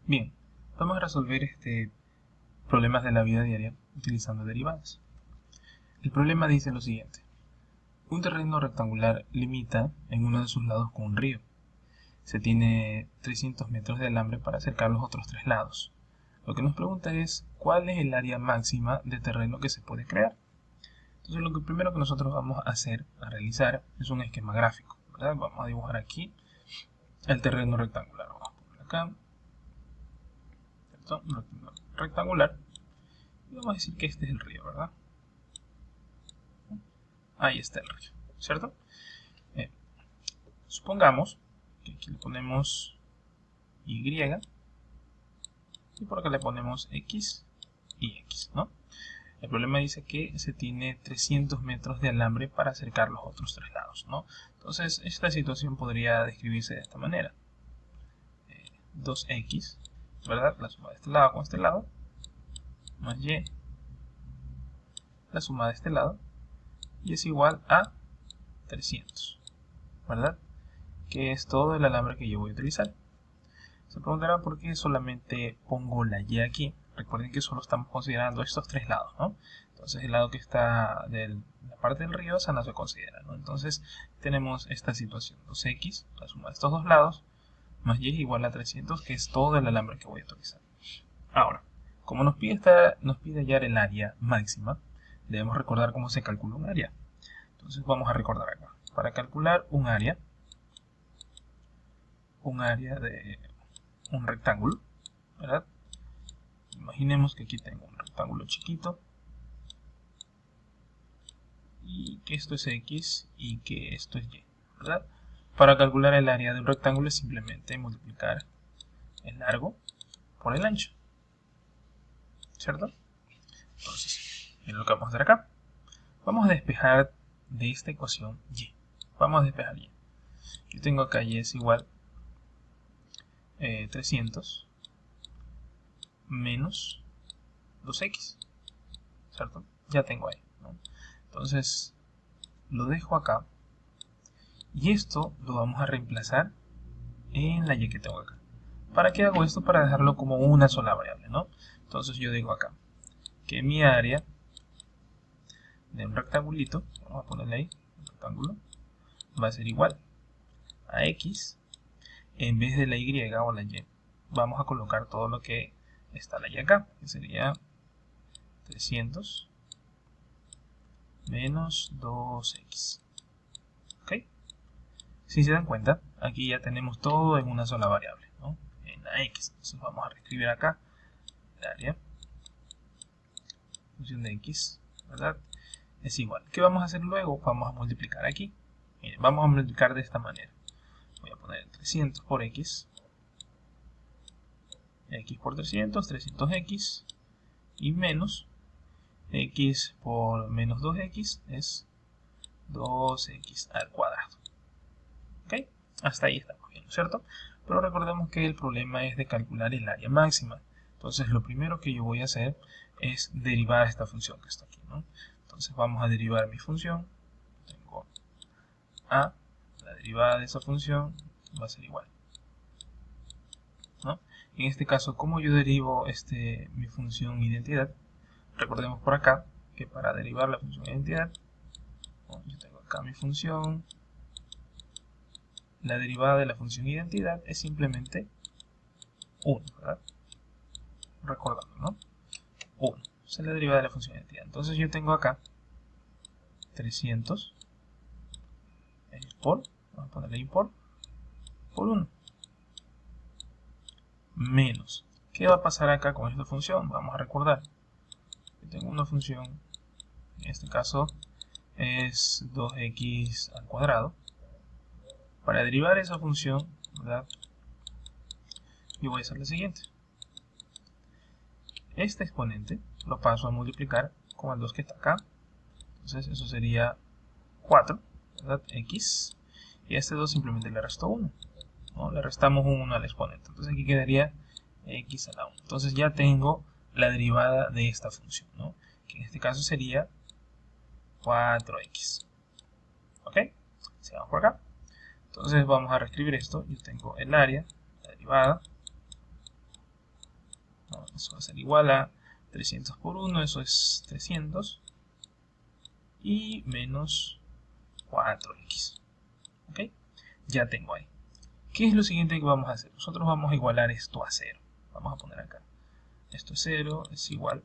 Bien, vamos a resolver problemas de la vida diaria utilizando derivadas. El problema dice lo siguiente. Un terreno rectangular limita en uno de sus lados con un río. Se tiene 300 metros de alambre para acercar los otros tres lados. Lo que nos pregunta es cuál es el área máxima de terreno que se puede crear. Entonces lo primero que nosotros vamos a realizar, es un esquema gráfico, ¿verdad? Vamos a dibujar aquí el terreno rectangular. Vamos a poner acá, ¿cierto? Un rectangular. Y vamos a decir que este es el río, ¿verdad? Ahí está el río, ¿cierto? Supongamos que aquí le ponemos Y y por acá le ponemos X y X, ¿no? El problema dice que se tiene 300 metros de alambre para acercar los otros tres lados, ¿no? Entonces, esta situación podría describirse de esta manera. 2X, ¿verdad? La suma de este lado con este lado, más Y, la suma de este lado, y es igual a 300, ¿verdad? Que es todo el alambre que yo voy a utilizar. Se preguntará por qué solamente pongo la Y aquí. Recuerden que solo estamos considerando estos tres lados, ¿no? Entonces el lado que está de la parte del río, esa no se considera, ¿no? Entonces tenemos esta situación, 2X, la suma de estos dos lados, más Y es igual a 300, que es todo el alambre que voy a utilizar. Ahora, como nos pide hallar el área máxima, debemos recordar cómo se calcula un área. Entonces vamos a recordar acá. Para calcular un área de un rectángulo, ¿verdad? Imaginemos que aquí tengo un rectángulo chiquito y que esto es X y que esto es Y, ¿verdad? Para calcular el área de un rectángulo es simplemente multiplicar el largo por el ancho, ¿cierto? Entonces, miren lo que vamos a hacer acá. Vamos a despejar de esta ecuación Y. Vamos a despejar Y. Yo tengo acá Y es igual 300 menos 2X, ¿cierto? Ya tengo ahí, ¿no? Entonces, lo dejo acá. Y esto lo vamos a reemplazar en la Y que tengo acá. ¿Para qué hago esto? Para dejarlo como una sola variable, ¿no? Entonces yo digo acá que mi área de un rectangulito, vamos a ponerle ahí, un rectángulo, va a ser igual a X. En vez de la Y o la Y, vamos a colocar todo lo que está la Y acá, que sería 300 menos 2X. ¿Ok? Si se dan cuenta, aquí ya tenemos todo en una sola variable, ¿no? En la X. Entonces vamos a reescribir acá el área, función de X, ¿verdad? Es igual. ¿Qué vamos a hacer luego? Vamos a multiplicar aquí. Miren, vamos a multiplicar de esta manera. Voy a poner 300 por X. X por 300, 300X. Y menos X por menos 2X es 2X al cuadrado. ¿Ok? Hasta ahí estamos bien, ¿no es cierto? Pero recordemos que el problema es de calcular el área máxima. Entonces lo primero que yo voy a hacer es derivar esta función que está aquí, ¿no? Entonces vamos a derivar mi función. Tengo A, la derivada de esa función va a ser igual, ¿no? En este caso, ¿cómo yo derivo mi función identidad? Recordemos por acá que para derivar la función identidad, yo tengo acá mi función. La derivada de la función identidad es simplemente 1, ¿verdad? Recordando, ¿no? 1. Esa es la derivada de la función identidad. Entonces yo tengo acá 300 vamos a ponerle import, por 1. Menos. ¿Qué va a pasar acá con esta función? Vamos a recordar. Yo tengo una función, en este caso es 2x al cuadrado. Para derivar esa función, ¿verdad? Yo voy a hacer lo siguiente. Este exponente lo paso a multiplicar con el 2 que está acá. Entonces eso sería 4, ¿verdad? X. Y a este 2 simplemente le resto 1, ¿no? Le restamos un 1 al exponente. Entonces aquí quedaría x a la 1. Entonces ya tengo la derivada de esta función, ¿no? Que en este caso sería 4x. ¿Ok? Sigamos por acá. Entonces vamos a reescribir esto. Yo tengo el área, la derivada Eso va a ser igual a 300 por 1, eso es 300. Y menos 4x. ¿Ok? Ya tengo ahí. ¿Qué es lo siguiente que vamos a hacer? Nosotros vamos a igualar esto a 0. Vamos a poner acá. Esto es 0, es igual.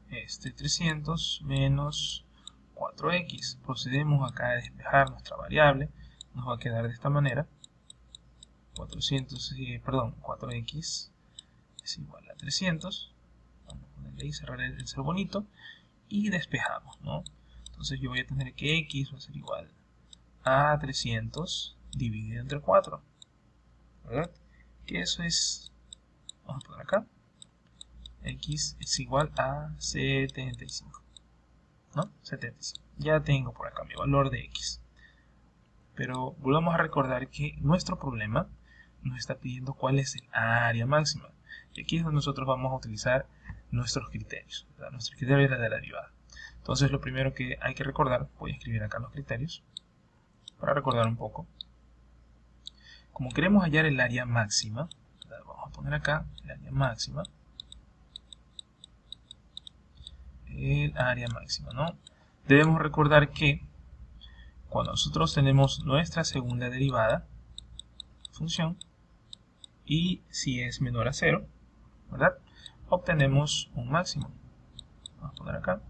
300 menos 4x. Procedemos acá a despejar nuestra variable. Nos va a quedar de esta manera. 4x es igual a 300. Vamos a ponerle ahí, cerrar el ser bonito. Y despejamos, ¿no? Entonces yo voy a tener que x va a ser igual a 300 dividido entre 4. ¿Verdad? Que eso es, vamos a poner acá, x es igual a 75. ¿No? 75. Ya tengo por acá mi valor de x. Pero volvamos a recordar que nuestro problema nos está pidiendo cuál es el área máxima. Y aquí es donde nosotros vamos a utilizar nuestros criterios. ¿Verdad? Nuestro criterio es la de la derivada. Entonces lo primero que hay que recordar, voy a escribir acá los criterios, para recordar un poco. Como queremos hallar el área máxima, vamos a poner acá el área máxima. El área máxima, ¿no? Debemos recordar que cuando nosotros tenemos nuestra segunda derivada, función, y si es menor a 0, ¿verdad? Obtenemos un máximo. Vamos a poner acá.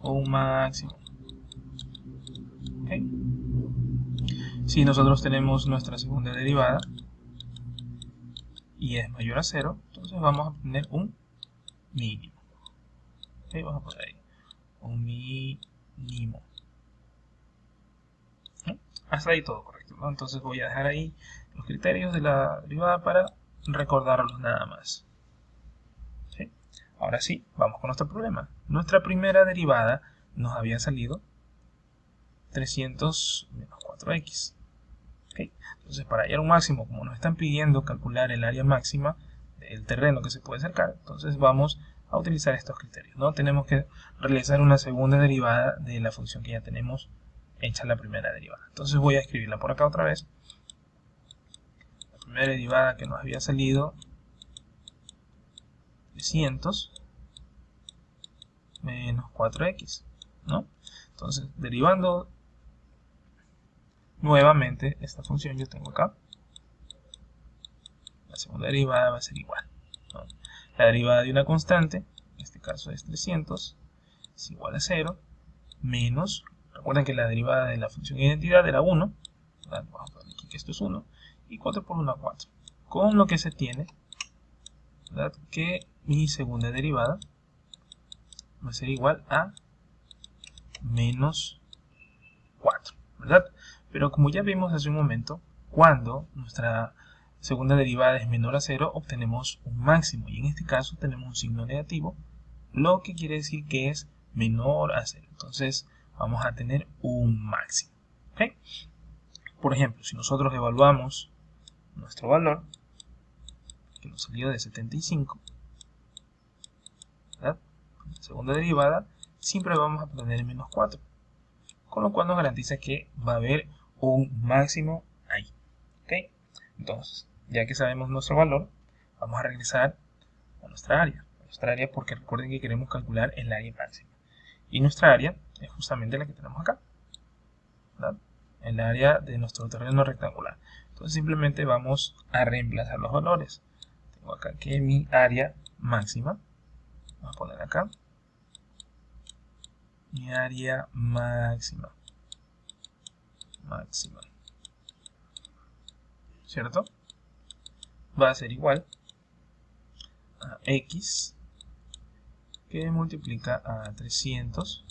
Un máximo. ¿Okay? Si nosotros tenemos nuestra segunda derivada y es mayor a 0, entonces vamos a obtener un mínimo. ¿Okay? Vamos a poner ahí. Un mínimo. ¿Okay? Hasta ahí todo correcto, ¿no? Entonces voy a dejar ahí los criterios de la derivada para recordarlos nada más. ¿Sí? Ahora sí, vamos con nuestro problema. Nuestra primera derivada nos había salido 300 menos 4x. ¿Okay? Entonces, para hallar un máximo, como nos están pidiendo calcular el área máxima del terreno que se puede cercar, entonces vamos a utilizar estos criterios, ¿no? Tenemos que realizar una segunda derivada de la función que ya tenemos hecha la primera derivada. Entonces voy a escribirla por acá otra vez. La primera derivada que nos había salido 300 menos 4x, ¿no? Entonces, derivando nuevamente esta función, yo tengo acá la segunda derivada va a ser igual, ¿no? La derivada de una constante, en este caso es 300, es igual a 0, menos, recuerden que la derivada de la función de identidad era 1, ¿verdad? Vamos a poner aquí que esto es 1, y 4 por 1 a 4, con lo que se tiene, ¿verdad? Que mi segunda derivada va a ser igual a menos 4, ¿verdad? Pero como ya vimos hace un momento, cuando nuestra segunda derivada es menor a 0, obtenemos un máximo. Y en este caso tenemos un signo negativo, lo que quiere decir que es menor a 0. Entonces vamos a tener un máximo. ¿Okay? Por ejemplo, si nosotros evaluamos nuestro valor, que nos salió de 75, ¿verdad? La segunda derivada, siempre vamos a obtener menos 4. Con lo cual nos garantiza que va a haber un máximo ahí. ¿Okay? Entonces, ya que sabemos nuestro valor, vamos a regresar a nuestra área. Porque recuerden que queremos calcular el área máxima. Y nuestra área es justamente la que tenemos acá, ¿verdad? El área de nuestro terreno rectangular. Entonces simplemente vamos a reemplazar los valores. Tengo acá que mi área máxima, vamos a poner acá, mi área máxima, ¿cierto? Va a ser igual a x que multiplica a 300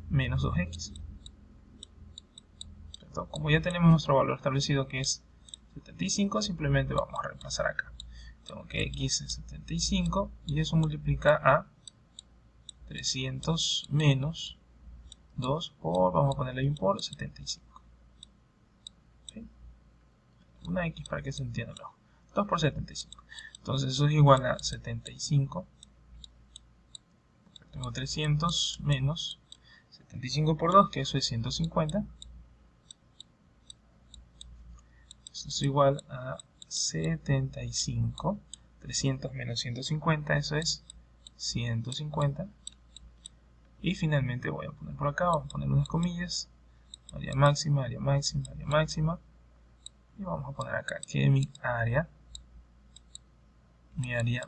menos 2x. ¿Cierto? Como ya tenemos nuestro valor establecido que es 75, simplemente vamos a reemplazar acá. Tengo que x es 75 y eso multiplica a 300 menos 2 por, vamos a ponerle ahí un por 75. ¿Sí? Una x para que se entienda mejor. 2 por 75. Entonces eso es igual a 75. Tengo 300 menos 75 por 2, que eso es 150. Esto es igual a 75. 300 menos 150, eso es 150. Y finalmente voy a poner por acá, vamos a poner unas comillas. Área máxima, área máxima, área máxima. Y vamos a poner acá que mi área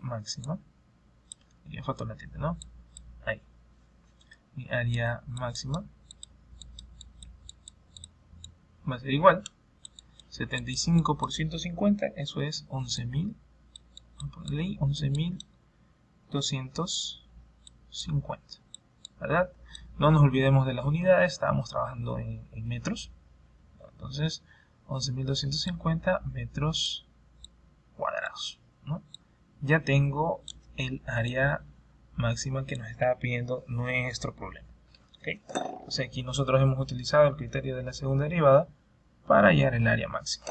máxima, sería fotolatente, ¿no? Ahí. Mi área máxima va a ser igual 75 por 150, eso es 11.000. Vamos a ponerle ahí 11.250, ¿verdad? No nos olvidemos de las unidades, estábamos trabajando en metros. Entonces 11.250 metros cuadrados, ¿no? Ya tengo el área máxima que nos estaba pidiendo nuestro problema. ¿Okay? Entonces aquí nosotros hemos utilizado el criterio de la segunda derivada para hallar el área máxima.